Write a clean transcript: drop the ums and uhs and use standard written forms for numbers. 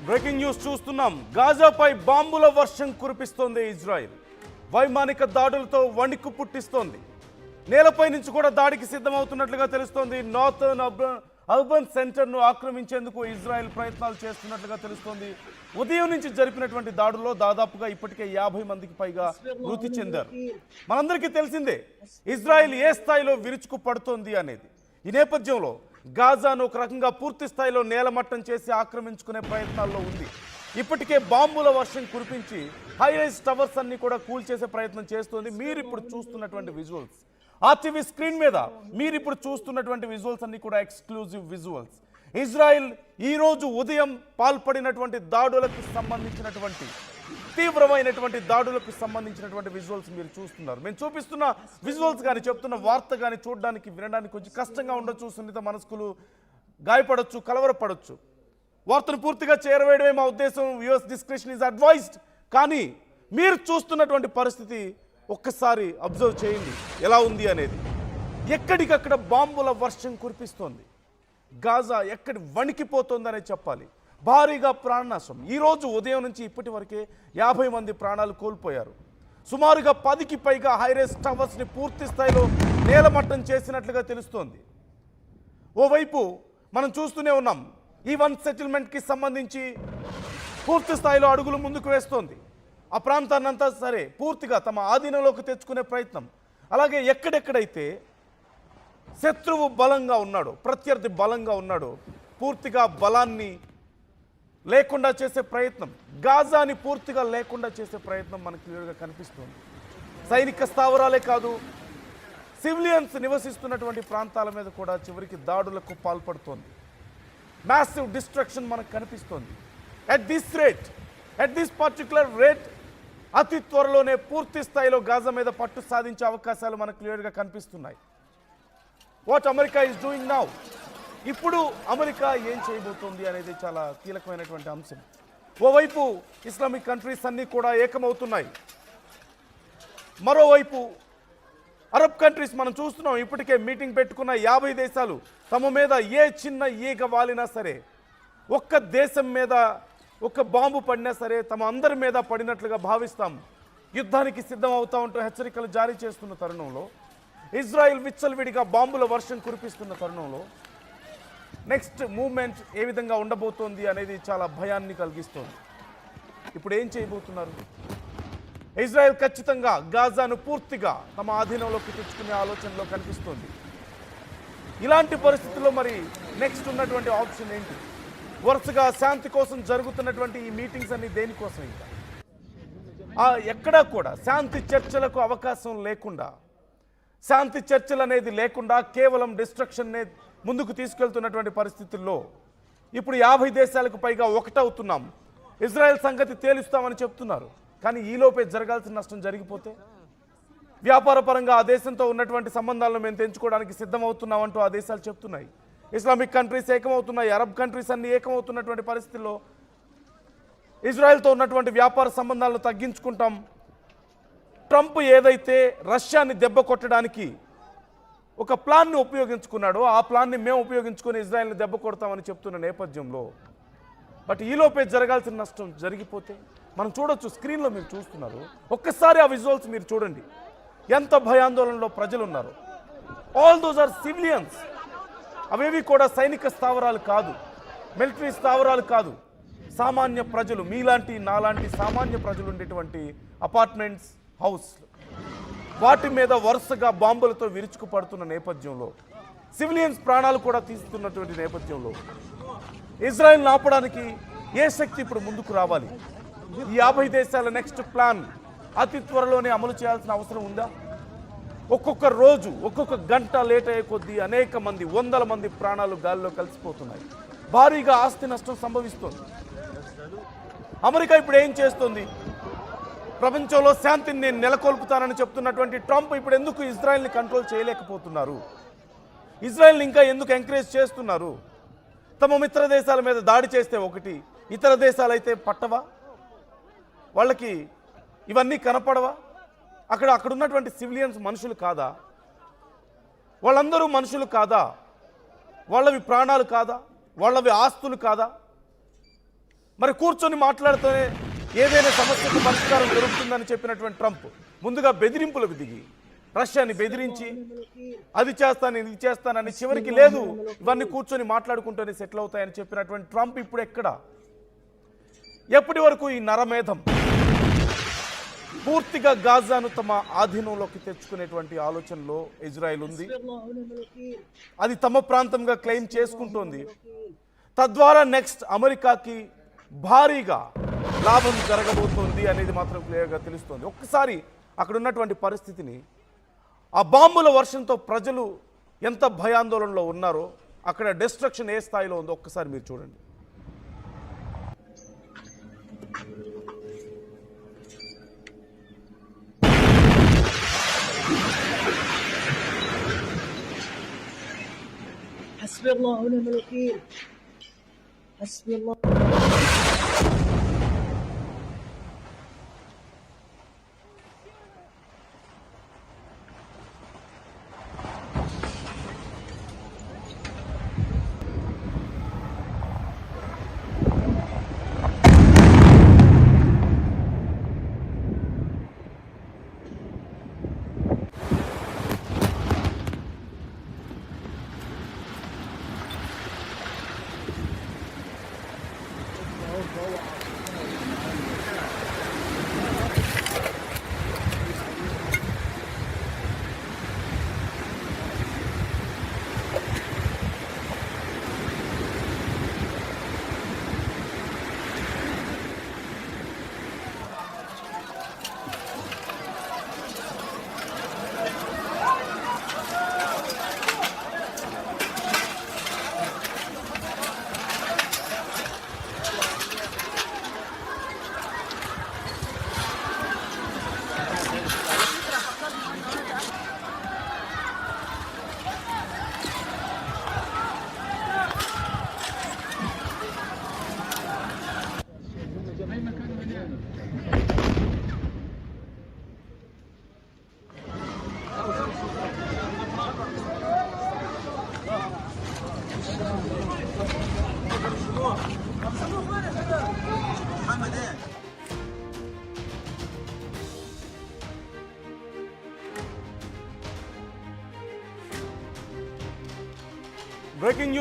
Breaking news చూస్తున్నాం. గాజాపై బాంబుల వర్షం కురిపిస్తోంది ఇజ్రాయెల్. వైమానిక దాడులతో వణికు పుట్టిస్తోంది. నేలపై నుంచి కూడా దాడికి సిద్ధమవుతున్నట్లుగా తెలుస్తోంది. నార్థర్న్ అర్బన్ సెంటర్ను ఆక్రమించేందుకు ఇజ్రాయెల్ ప్రయత్నాలు చేస్తున్నట్లుగా తెలుస్తోంది. ఉదయం నుంచి జరిపినటువంటి దాడుల్లో దాదాపుగా ఇప్పటికే 50 మందికి పైగా మృతి చెందారు. మనందరికీ తెలిసిందే ఇజ్రాయెల్ ఏ స్థాయిలో విరుచుకు పడుతోంది అనేది. ఈ నేపథ్యంలో గాజాను ఒక రకంగా పూర్తి స్థాయిలో నేలమట్టం చేసి ఆక్రమించుకునే ప్రయత్నాల్లో ఉంది. ఇప్పటికే బాంబుల వర్షం కురిపించి హైరైజ్ టవర్స్ అన్ని కూడా కూల్చేసే ప్రయత్నం చేస్తోంది. మీరు ఇప్పుడు చూస్తున్నటువంటి విజువల్స్ RTV స్క్రీన్ మీద మీరు ఇప్పుడు చూస్తున్నటువంటి విజువల్స్ అన్ని కూడా ఎక్స్క్లూజివ్ విజువల్స్. ఇజ్రాయెల్ ఈరోజు ఉదయం పాల్పడినటువంటి దాడులకు సంబంధించినటువంటి తీవ్రమైనటువంటి దాడులకు సంబంధించినటువంటి విజువల్స్ మీరు చూస్తున్నారు. మేము చూపిస్తున్న విజువల్స్ కానీ చెప్తున్న వార్త కానీ చూడడానికి వినడానికి కొంచెం కష్టంగా ఉండొచ్చు. సున్నిత మనస్కులు గాయపడొచ్చు, కలవరపడొచ్చు. వార్తను పూర్తిగా చేరవేయడమే మా ఉద్దేశం. Viewers description is advised. కానీ మీరు చూస్తున్నటువంటి పరిస్థితి ఒక్కసారి అబ్జర్వ్ చేయండి ఎలా ఉంది అనేది. ఎక్కడికక్కడ బాంబుల వర్షం కురిపిస్తోంది. గాజా ఎక్కడి వణికిపోతుందనే చెప్పాలి. భారీగా ప్రాణనాశం. ఈరోజు ఉదయం నుంచి ఇప్పటి వరకే 50 మంది ప్రాణాలు కోల్పోయారు. సుమారుగా 10కి పైగా హైరేస్ టవర్స్ని పూర్తి స్థాయిలో నేలమట్టం చేసినట్లుగా తెలుస్తోంది. ఓవైపు మనం చూస్తూనే ఉన్నాం ఈ వన్ సెటిల్మెంట్కి సంబంధించి పూర్తి స్థాయిలో అడుగులు ముందుకు వేస్తోంది. ఆ ప్రాంతాన్నంతా సరే పూర్తిగా తమ ఆధీనంలోకి తెచ్చుకునే ప్రయత్నం. అలాగే ఎక్కడెక్కడైతే శత్రువు బలంగా ఉన్నాడో, ప్రత్యర్థి బలంగా ఉన్నాడో పూర్తిగా బలాన్ని లేకుండా చేసే ప్రయత్నం, గాజాని పూర్తిగా లేకుండా చేసే ప్రయత్నం మనకు క్లియర్గా కనిపిస్తుంది. సైనిక స్థావరాలే కాదు, సివిలియన్స్ నివసిస్తున్నటువంటి ప్రాంతాల మీద కూడా చివరికి దాడులకు పాల్పడుతోంది. మ్యాసివ్ డిస్ట్రక్షన్ మనకు కనిపిస్తోంది. అట్ దిస్ పర్టిక్యులర్ రేట్ అతి త్వరలోనే పూర్తి స్థాయిలో గాజా మీద పట్టు సాధించే అవకాశాలు మనకు క్లియర్గా కనిపిస్తున్నాయి. What America is doing now, ఇప్పుడు అమెరికా ఏం చేయబోతోంది అనేది చాలా కీలకమైనటువంటి అంశం. ఓవైపు ఇస్లామిక్ కంట్రీస్ అన్నీ కూడా ఏకమవుతున్నాయి. మరోవైపు అరబ్ కంట్రీస్ మనం చూస్తున్నాం. ఇప్పటికే మీటింగ్ పెట్టుకున్న 50 దేశాలు తమ మీద ఏ చిన్న ఈగ వాలినా సరే, ఒక్క దేశం మీద ఒక్క బాంబు పడినా సరే తమ అందరి మీద పడినట్లుగా భావిస్తాం, యుద్ధానికి సిద్ధం అవుతామంటూ హెచ్చరికలు జారీ చేస్తున్న తరుణంలో, ఇజ్రాయెల్ విచ్చలవిడిగా బాంబుల వర్షం కురిపిస్తున్న తరుణంలో నెక్స్ట్ మూవ్మెంట్ ఏ విధంగా ఉండబోతోంది అనేది చాలా భయాన్ని కలిగిస్తోంది. ఇప్పుడు ఏం చేయబోతున్నారు? ఇజ్రాయెల్ ఖచ్చితంగా గాజాను పూర్తిగా తమ ఆధీనంలోకి తెచ్చుకునే ఆలోచనలో కనిపిస్తోంది. ఇలాంటి పరిస్థితుల్లో మరి నెక్స్ట్ ఉన్నటువంటి ఆప్షన్ ఏంటి? వరుసగా శాంతి కోసం జరుగుతున్నటువంటి ఈ మీటింగ్స్ అన్ని దేనికోసం? ఇంకా ఎక్కడా కూడా శాంతి చర్చలకు అవకాశం లేకుండా, శాంతి చర్చలు అనేది లేకుండా కేవలం డిస్ట్రక్షన్ ముందుకు తీసుకెళ్తున్నటువంటి పరిస్థితుల్లో ఇప్పుడు 50 దేశాలకు పైగా ఒకటవుతున్నాం, ఇజ్రాయెల్ సంగతి తేలుస్తామని చెప్తున్నారు. కానీ ఈలోపే జరగాల్సిన నష్టం జరిగిపోతే, వ్యాపార పరంగా ఆ దేశంతో ఉన్నటువంటి సంబంధాలను మేము తెంచుకోవడానికి సిద్ధమవుతున్నామంటూ ఆ దేశాలు చెప్తున్నాయి. ఇస్లామిక్ కంట్రీస్ ఏకమవుతున్నాయి, అరబ్ కంట్రీస్ అన్ని ఏకమవుతున్నటువంటి పరిస్థితుల్లో ఇజ్రాయెల్తో ఉన్నటువంటి వ్యాపార సంబంధాలను తగ్గించుకుంటాం. ట్రంప్ ఏదైతే రష్యాని దెబ్బ కొట్టడానికి ఒక ప్లాన్ని ఉపయోగించుకున్నాడో ఆ ప్లాన్ని మేము ఉపయోగించుకొని ఇజ్రాయెల్ని దెబ్బ కొడతామని చెప్తున్న నేపథ్యంలో, బట్ ఈలోపే జరగాల్సిన నష్టం జరిగిపోతే మనం చూడొచ్చు. స్క్రీన్లో మీరు చూస్తున్నారు. ఒక్కసారి ఆ విజువల్స్ మీరు చూడండి. ఎంత భయాందోళనలో ప్రజలు ఉన్నారు. All those are civilians. అవేవి కూడా సైనిక స్థావరాలు కాదు, మిలిటరీ స్థావరాలు కాదు. సామాన్య ప్రజలు, మీలాంటి నాలాంటి సామాన్య ప్రజలు ఉండేటువంటి అపార్ట్మెంట్స్, హౌస్, వాటి మీద వరుసగా బాంబులతో విరుచుకు పడుతున్న నేపథ్యంలో, సివిలియన్స్ ప్రాణాలు కూడా తీస్తున్నటువంటి నేపథ్యంలో ఇజ్రాయెల్ని ఆపడానికి ఏ శక్తి ఇప్పుడు ముందుకు రావాలి? ఈ 50 దేశాల నెక్స్ట్ ప్లాన్ అతి త్వరలోనే అమలు చేయాల్సిన అవసరం ఉందా? ఒక్కొక్క రోజు ఒక్కొక్క గంట లేట్ అయ్యే కొద్దీ అనేక మంది, 100ల మంది ప్రాణాలు గాలిలో కలిసిపోతున్నాయి. భారీగా ఆస్తి నష్టం సంభవిస్తోంది. అమెరికా ఇప్పుడు ఏం చేస్తుంది? ప్రపంచంలో శాంతిని నేను నెలకొల్పుతానని చెప్తున్నటువంటి ట్రంప్ ఇప్పుడు ఎందుకు ఇజ్రాయెల్ని కంట్రోల్ చేయలేకపోతున్నారు? ఇజ్రాయెల్ని ఇంకా ఎందుకు ఎంకరేజ్ చేస్తున్నారు? తమ మిత్ర దేశాల మీద దాడి చేస్తే ఒకటి, ఇతర దేశాలు అయితే పట్టవా? వాళ్ళకి ఇవన్నీ కనపడవా? అక్కడ ఉన్నటువంటి సివిలియన్స్ మనుషులు కాదా? వాళ్ళందరూ మనుషులు కాదా? వాళ్ళవి ప్రాణాలు కాదా? వాళ్ళవి ఆస్తులు కాదా? మరి కూర్చొని మాట్లాడితేనే ఏదైనా సమస్యకు పరిష్కారం దొరుకుతుందని చెప్పినటువంటి ట్రంప్ ముందుగా బెదిరింపులకు దిగి రష్యాని బెదిరించి అది చేస్తాను ఇది చేస్తానని చివరికి లేదు ఇవన్నీ కూర్చొని మాట్లాడుకుంటూనే సెటిల్ అవుతాయని చెప్పినటువంటి ట్రంప్ ఇప్పుడు ఎక్కడ? ఎప్పటి వరకు ఈ నరమేధం పూర్తిగా గాజాను తమ ఆధీనంలోకి తెచ్చుకునేటువంటి ఆలోచనలో ఇజ్రాయెల్ ఉంది. అది తమ ప్రాంతంగా క్లెయిమ్ చేసుకుంటోంది. తద్వారా నెక్స్ట్ అమెరికాకి భారీగా లాభం జరగబోతోంది అనేది మాత్రం క్లియర్గా తెలుస్తోంది. ఒక్కసారి అక్కడ ఉన్నటువంటి పరిస్థితిని, ఆ బాంబుల వర్షంతో ప్రజలు ఎంత భయాందోళనలో ఉన్నారో, అక్కడ డిస్ట్రక్షన్ ఏ స్థాయిలో ఉందో ఒక్కసారి మీరు చూడండి. حسبي الله ونعم الوكيل. حسبي الله. Breaking news.